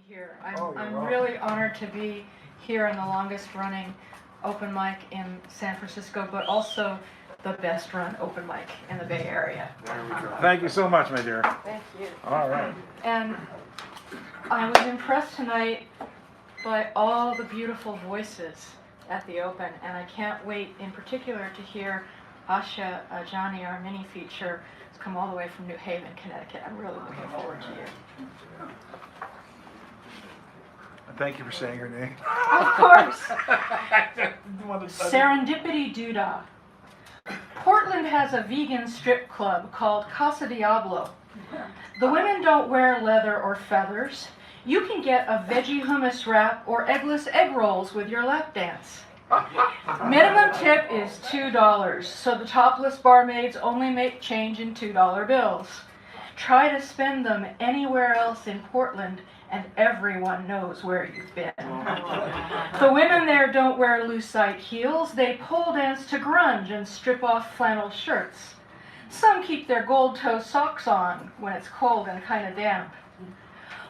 Here. I'm really honored to be here in the longest running open mic in San Francisco, but also the best run open mic in the Bay Area. Thank you so much, my dear. Thank you. All right. And I was impressed tonight by all the beautiful voices at the open, and I can't wait in particular to hear Asha Ajani, our mini feature, has come all the way from New Haven, Connecticut. I'm really looking forward to you. Thank you for saying her name. Of course. Serendipity Doodah. Portland has a vegan strip club called Casa Diablo. The women don't wear leather or feathers. You can get a veggie hummus wrap or eggless egg rolls with your lap dance. Minimum tip is $2, so the topless barmaids only make change in $2 bills. Try to spend them anywhere else in Portland and everyone knows where you've been. The women there don't wear lucite heels. They pole dance to grunge and strip off flannel shirts. Some keep their gold toe socks on when it's cold and kind of damp.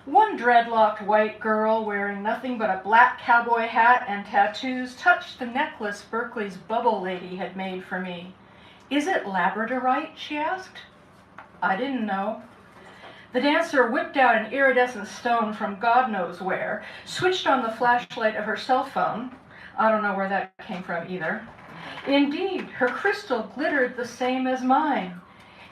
One dreadlocked white girl wearing nothing but a black cowboy hat and tattoos touched the necklace Berkeley's bubble lady had made for me. "Is it labradorite?" she asked. I didn't know. The dancer whipped out an iridescent stone from God knows where, switched on the flashlight of her cell phone. I don't know where that came from either. Indeed, her crystal glittered the same as mine.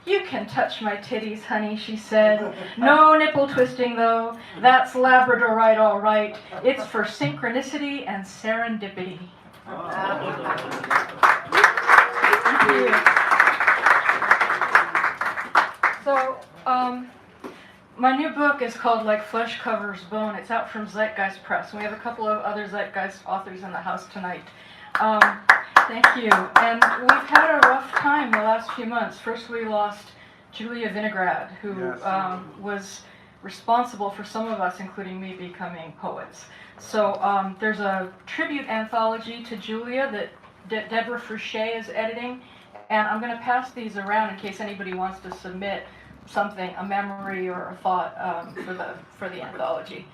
"You can touch my titties, honey," she said. "No nipple twisting, though. That's labradorite, all right. It's for synchronicity and serendipity." Thank you. So, my new book is called Like Flesh Covers Bone. It's out from Zeitgeist Press. And we have a couple of other Zeitgeist authors in the house tonight. Thank you. And we've had a rough time the last few months. First we lost Julia Vinograd, who was responsible for some of us, including me, becoming poets. So there's a tribute anthology to Julia that Deborah Fouché is editing. And I'm going to pass these around in case anybody wants to submit something, a memory or a thought for the anthology.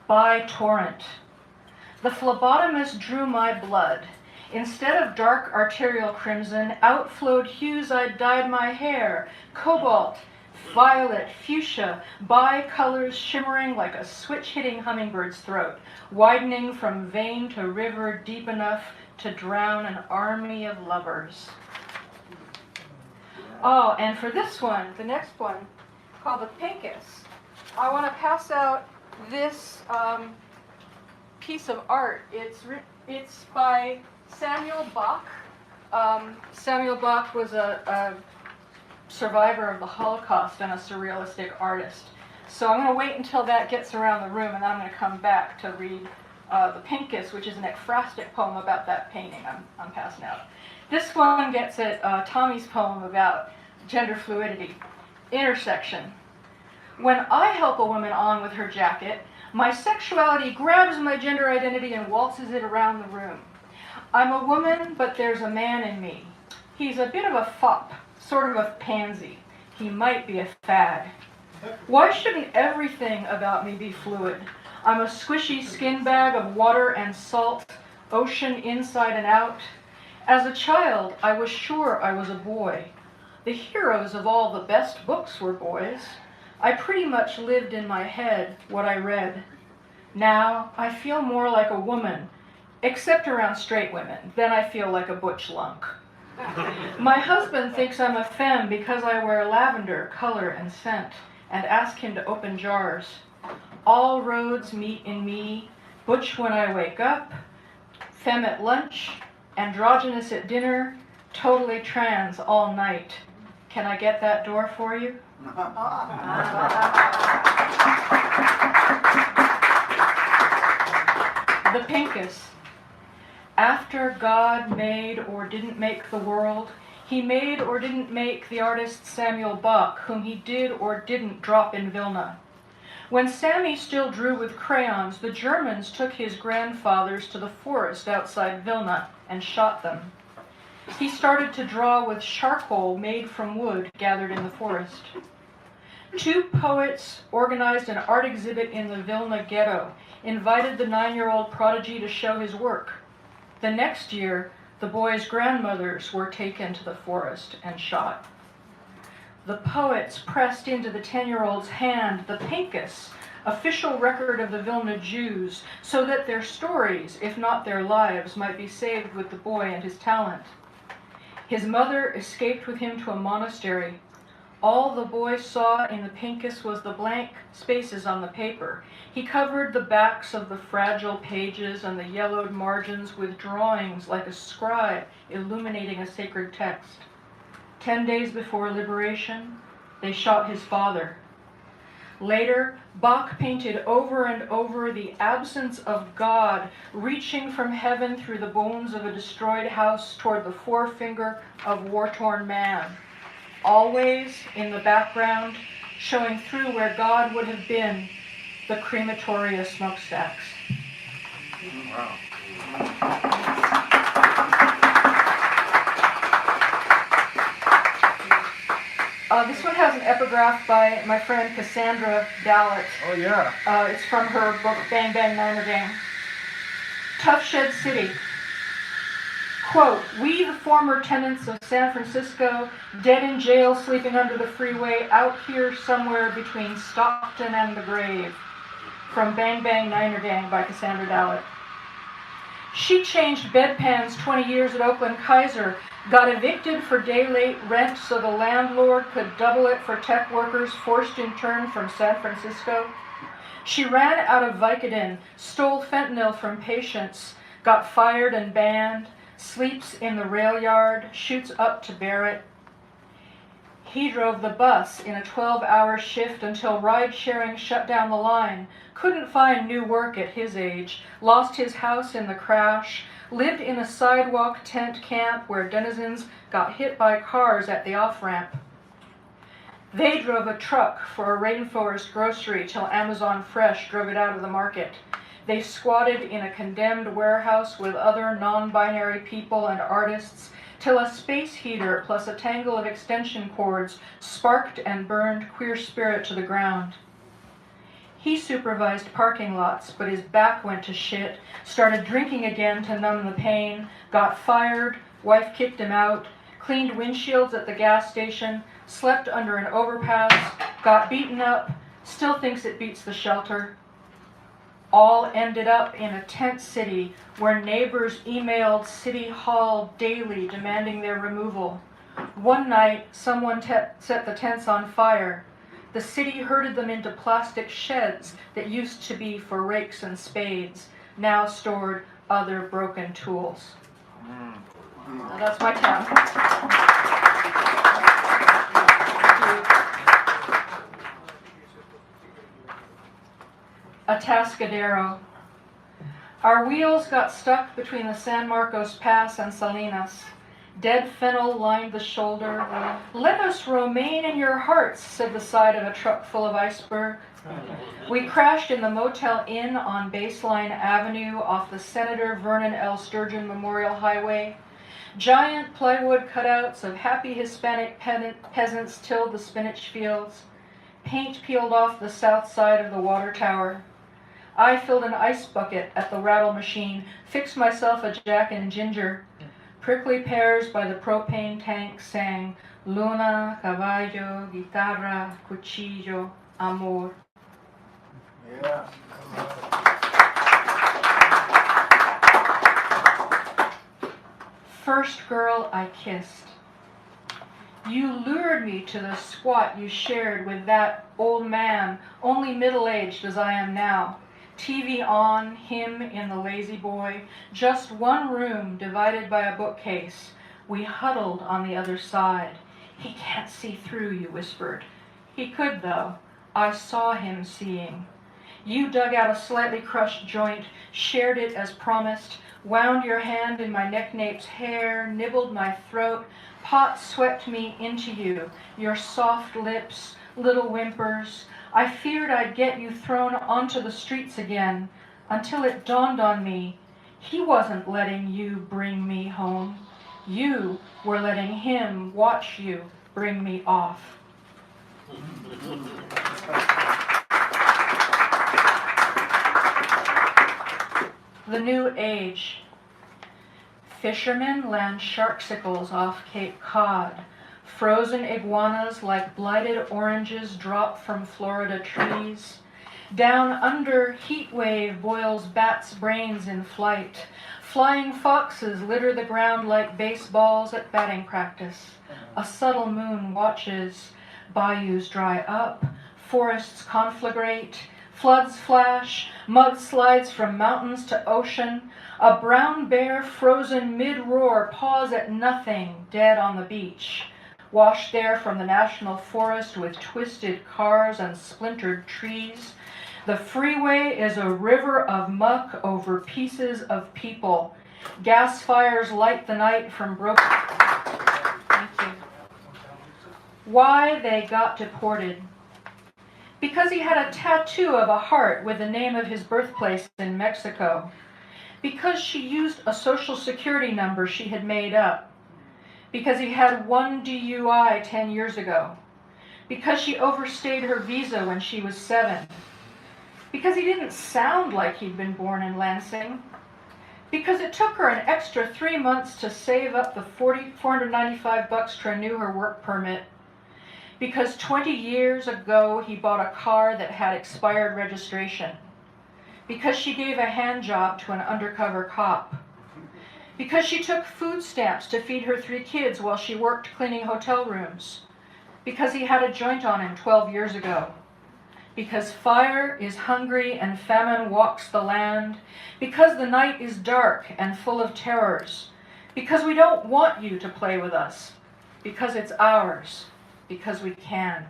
By torrent. The phlebotomist drew my blood. Instead of dark arterial crimson, outflowed hues I dyed my hair, cobalt, violet, fuchsia, bi-colors shimmering like a switch-hitting hummingbird's throat, widening from vein to river deep enough to drown an army of lovers. Oh, and for this one, the next one, called the Pincus, I want to pass out this piece of art. It's by Samuel Bach. Samuel Bach was a survivor of the Holocaust and a surrealistic artist. So I'm going to wait until that gets around the room, and then I'm going to come back to read the Pincus, which is an ekphrastic poem about that painting I'm passing out. This one gets at Tommy's poem about gender fluidity. Intersection. When I help a woman on with her jacket, my sexuality grabs my gender identity and waltzes it around the room. I'm a woman, but there's a man in me. He's a bit of a fop, sort of a pansy. He might be a fad. Why shouldn't everything about me be fluid? I'm a squishy skin bag of water and salt, ocean inside and out. As a child, I was sure I was a boy. The heroes of all the best books were boys. I pretty much lived in my head what I read. Now, I feel more like a woman, except around straight women. Then I feel like a butch lunk. My husband thinks I'm a femme because I wear lavender, color, and scent, and ask him to open jars. All roads meet in me, butch when I wake up, femme at lunch, androgynous at dinner, totally trans all night. Can I get that door for you? The Pincus. After God made or didn't make the world, he made or didn't make the artist Samuel Bach, whom he did or didn't drop in Vilna. When Sammy still drew with crayons, the Germans took his grandfathers to the forest outside Vilna and shot them. He started to draw with charcoal made from wood gathered in the forest. Two poets organized an art exhibit in the Vilna ghetto, invited the 9-year-old prodigy to show his work. The next year, the boy's grandmothers were taken to the forest and shot. The poets pressed into the 10-year-old's hand the Pincus, official record of the Vilna Jews, so that their stories, if not their lives, might be saved with the boy and his talent. His mother escaped with him to a monastery. All the boy saw in the Pincus was the blank spaces on the paper. He covered the backs of the fragile pages and the yellowed margins with drawings like a scribe illuminating a sacred text. 10 days before liberation, they shot his father. Later, Bach painted over and over the absence of God reaching from heaven through the bones of a destroyed house toward the forefinger of war-torn man. Always in the background, showing through where God would have been, the crematoria smokestacks. Wow. This one has an epigraph by my friend Cassandra Dallett. Oh, yeah. It's from her book Bang Bang Niner Gang. Tough Shed City. Quote, "We, the former tenants of San Francisco, dead in jail sleeping under the freeway, out here somewhere between Stockton and the grave." From Bang Bang Niner Gang by Cassandra Dallett. She changed bedpans 20 years at Oakland Kaiser, got evicted for day-late rent so the landlord could double it for tech workers forced in turn from San Francisco. She ran out of Vicodin, stole fentanyl from patients, got fired and banned, sleeps in the rail yard, shoots up to Barrett. He drove the bus in a 12-hour shift until ride-sharing shut down the line, couldn't find new work at his age, lost his house in the crash, lived in a sidewalk tent camp where denizens got hit by cars at the off-ramp. They drove a truck for a rainforest grocery till Amazon Fresh drove it out of the market. They squatted in a condemned warehouse with other non-binary people and artists till a space heater plus a tangle of extension cords sparked and burned Queer Spirit to the ground. He supervised parking lots, but his back went to shit, started drinking again to numb the pain, got fired, wife kicked him out, cleaned windshields at the gas station, slept under an overpass, got beaten up, still thinks it beats the shelter. All ended up in a tent city where neighbors emailed City Hall daily demanding their removal. One night, someone set the tents on fire. The city herded them into plastic sheds that used to be for rakes and spades, now stored other broken tools. Now that's my town. Atascadero. Our wheels got stuck between the San Marcos Pass and Salinas. Dead fennel lined the shoulder. "Let us remain in your hearts," said the side of a truck full of iceberg. We crashed in the Motel Inn on Baseline Avenue off the Senator Vernon L. Sturgeon Memorial Highway. Giant plywood cutouts of happy Hispanic peasants tilled the spinach fields. Paint peeled off the south side of the water tower. I filled an ice bucket at the rattle machine, fixed myself a Jack and Ginger. Prickly pears by the propane tank sang, "Luna, caballo, guitarra, cuchillo, amor." Yeah. First girl I kissed. You lured me to the squat you shared with that old man, only middle-aged as I am now. TV on, him in the lazy boy, just one room divided by a bookcase. We huddled on the other side. "He can't see through," you whispered. He could, though. I saw him seeing. You dug out a slightly crushed joint, shared it as promised, wound your hand in my neck-nape's hair, nibbled my throat, pot swept me into you, your soft lips, little whimpers. I feared I'd get you thrown onto the streets again, until it dawned on me, he wasn't letting you bring me home. You were letting him watch you bring me off. The New Age. Fishermen land sharksicles off Cape Cod. Frozen iguanas like blighted oranges drop from Florida trees. Down under, heat wave boils bats' brains in flight. Flying foxes litter the ground like baseballs at batting practice. A subtle moon watches. Bayous dry up. Forests conflagrate. Floods flash. Mudslides from mountains to ocean. A brown bear frozen mid-roar paws at nothing, dead on the beach. Washed there from the national forest with twisted cars and splintered trees. The freeway is a river of muck over pieces of people. Gas fires light the night from broken... Thank you. Why they got deported. Because he had a tattoo of a heart with the name of his birthplace in Mexico. Because she used a social security number she had made up. Because he had one DUI 10 years ago. Because she overstayed her visa when she was 7. Because he didn't sound like he'd been born in Lansing. Because it took her an extra 3 months to save up the $495 to renew her work permit. Because 20 years ago he bought a car that had expired registration. Because she gave a hand job to an undercover cop. Because she took food stamps to feed her 3 kids while she worked cleaning hotel rooms. Because he had a joint on him 12 years ago. Because fire is hungry and famine walks the land. Because the night is dark and full of terrors. Because we don't want you to play with us. Because it's ours. Because we can.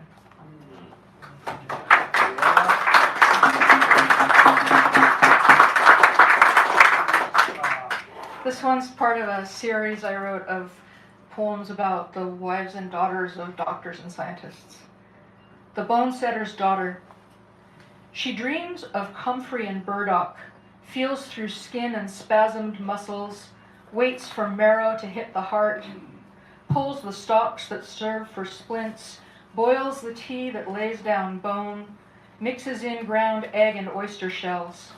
This one's part of a series I wrote of poems about the wives and daughters of doctors and scientists. The Bone Setter's Daughter. She dreams of comfrey and burdock, feels through skin and spasmed muscles, waits for marrow to hit the heart, pulls the stalks that serve for splints, boils the tea that lays down bone, mixes in ground egg and oyster shells.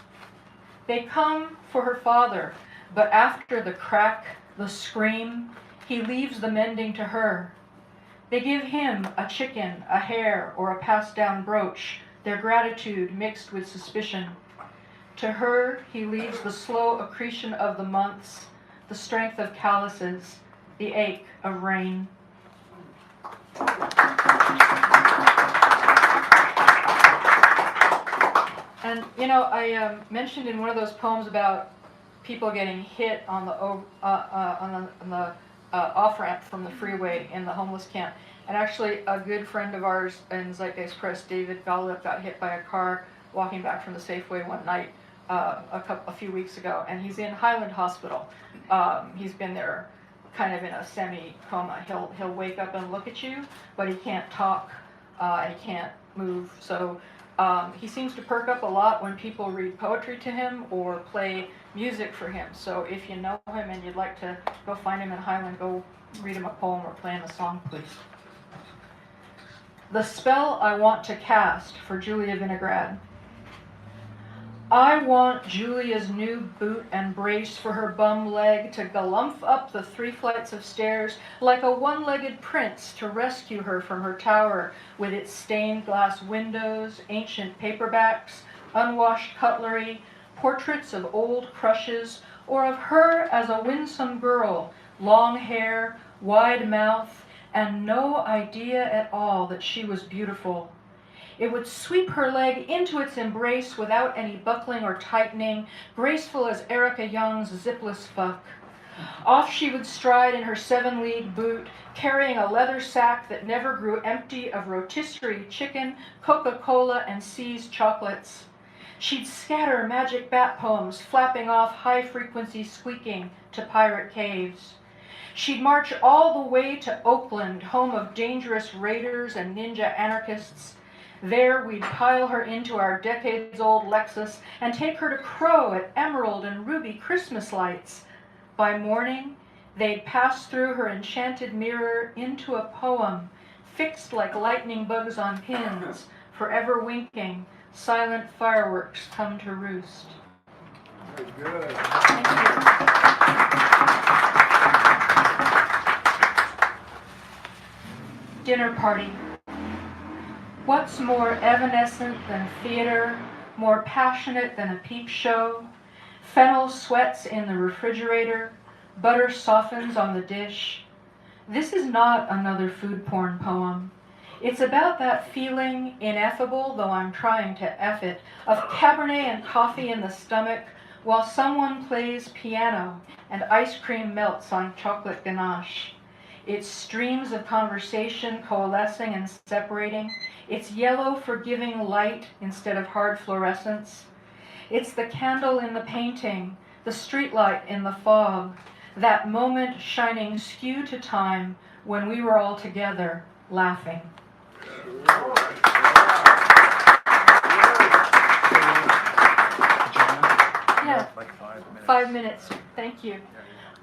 They come for her father, but after the crack, the scream, he leaves the mending to her. They give him a chicken, a hare, or a passed-down brooch, their gratitude mixed with suspicion. To her, he leaves the slow accretion of the months, the strength of calluses, the ache of rain. And, you know, I mentioned in one of those poems about people getting hit on the off-ramp from the freeway in the homeless camp. And actually, a good friend of ours in Zeitgeist Press, David Gallup, got hit by a car walking back from the Safeway one night a few weeks ago, and he's in Highland Hospital. He's been there kind of in a semi-coma. He'll wake up and look at you, but he can't talk, and he can't move. So he seems to perk up a lot when people read poetry to him or play music for him. So if you know him and you'd like to go find him in Highland, go read him a poem or play him a song, please. The Spell I Want to Cast for Julia Vinograd. I want Julia's new boot and brace for her bum leg to galumph up the 3 flights of stairs like a one-legged prince to rescue her from her tower with its stained glass windows, ancient paperbacks, unwashed cutlery, portraits of old crushes, or of her as a winsome girl, long hair, wide mouth, and no idea at all that she was beautiful. It would sweep her leg into its embrace without any buckling or tightening, graceful as Erica Young's zipless fuck. Off she would stride in her 7-league boot, carrying a leather sack that never grew empty of rotisserie chicken, Coca-Cola, and See's chocolates. She'd scatter magic bat poems, flapping off high-frequency squeaking to pirate caves. She'd march all the way to Oakland, home of dangerous raiders and ninja anarchists. There we'd pile her into our decades-old Lexus and take her to crow at emerald and ruby Christmas lights. By morning, They'd pass through her enchanted mirror into a poem, fixed like lightning bugs on pins, forever winking, silent fireworks come to roost. Very good. Thank you. Dinner party. What's more evanescent than theater, more passionate than a peep show? Fennel sweats in the refrigerator, butter softens on the dish. This is not another food porn poem. It's about that feeling, ineffable though I'm trying to F it, of Cabernet and coffee in the stomach while someone plays piano and ice cream melts on chocolate ganache. It's streams of conversation coalescing and separating. It's yellow forgiving light instead of hard fluorescence. It's the candle in the painting, the streetlight in the fog, that moment shining skew to time when we were all together, laughing. Yeah, Like 5 minutes. 5 minutes, thank you.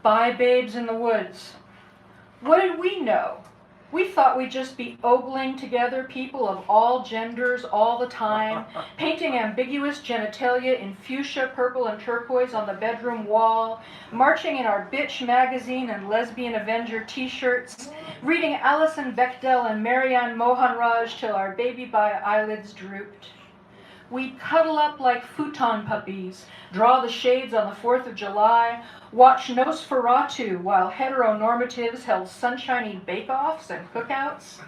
Bye, babes in the woods. What did we know? We thought we'd just be ogling together people of all genders all the time, painting ambiguous genitalia in fuchsia, purple, and turquoise on the bedroom wall, marching in our Bitch magazine and Lesbian Avenger t-shirts, reading Alison Bechdel and Marianne Mohanraj till our baby-bye eyelids drooped. We'd cuddle up like futon puppies, draw the shades on the 4th of July, watch Nosferatu while heteronormatives held sunshiny bake-offs and cookouts.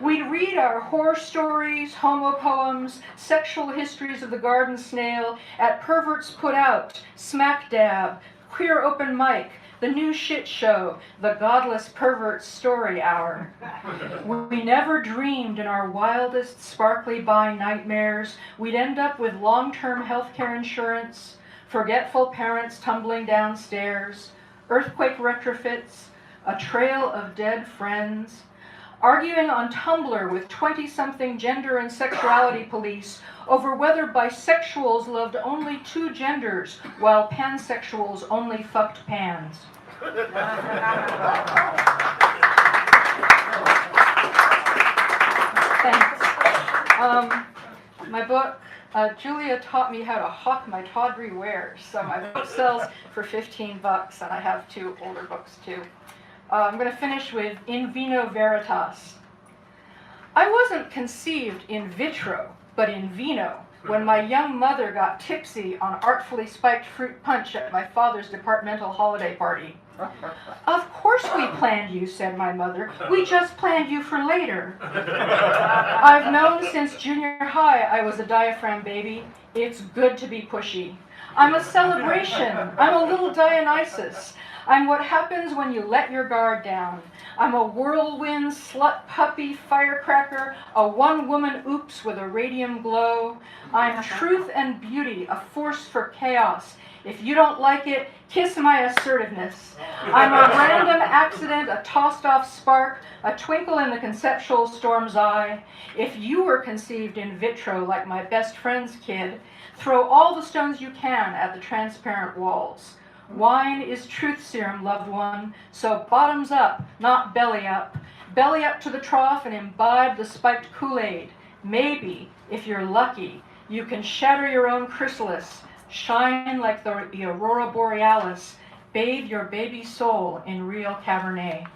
We'd read our horror stories, homo poems, sexual histories of the garden snail at Perverts Put Out, Smack Dab, Queer Open Mic, The New Shit Show, The Godless Pervert Story Hour. We never dreamed in our wildest sparkly bi nightmares we'd end up with long-term healthcare insurance, forgetful parents tumbling downstairs, earthquake retrofits, a trail of dead friends, arguing on Tumblr with 20-something gender and sexuality police over whether bisexuals loved only 2 genders while pansexuals only fucked pans. Thanks. My book, Julia taught me how to hawk my tawdry wares, so my book sells for $15, and I have 2 older books too. I'm going to finish with In Vino Veritas. I wasn't conceived in vitro, but in vino, when my young mother got tipsy on artfully spiked fruit punch at my father's departmental holiday party. Of course we planned you, said my mother. We just planned you for later. I've known since junior high I was a diaphragm baby. It's good to be pushy. I'm a celebration. I'm a little Dionysus. I'm what happens when you let your guard down. I'm a whirlwind, slut puppy, firecracker, a one-woman oops with a radium glow. I'm truth and beauty, a force for chaos. If you don't like it, kiss my assertiveness. I'm a random accident, a tossed-off spark, a twinkle in the conceptual storm's eye. If you were conceived in vitro like my best friend's kid, throw all the stones you can at the transparent walls. Wine is truth serum, loved one, so bottoms up, not belly up. Belly up to the trough and imbibe the spiked Kool-Aid. Maybe, if you're lucky, you can shatter your own chrysalis, shine like the aurora borealis, bathe your baby soul in real Cabernet.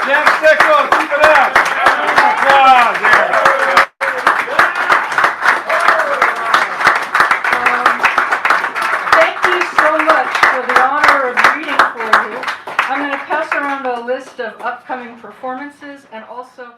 Jen Steckel, keep it up. Applause, yeah. Thank you so much for the honor of reading for you. I'm going to pass around a list of upcoming performances and also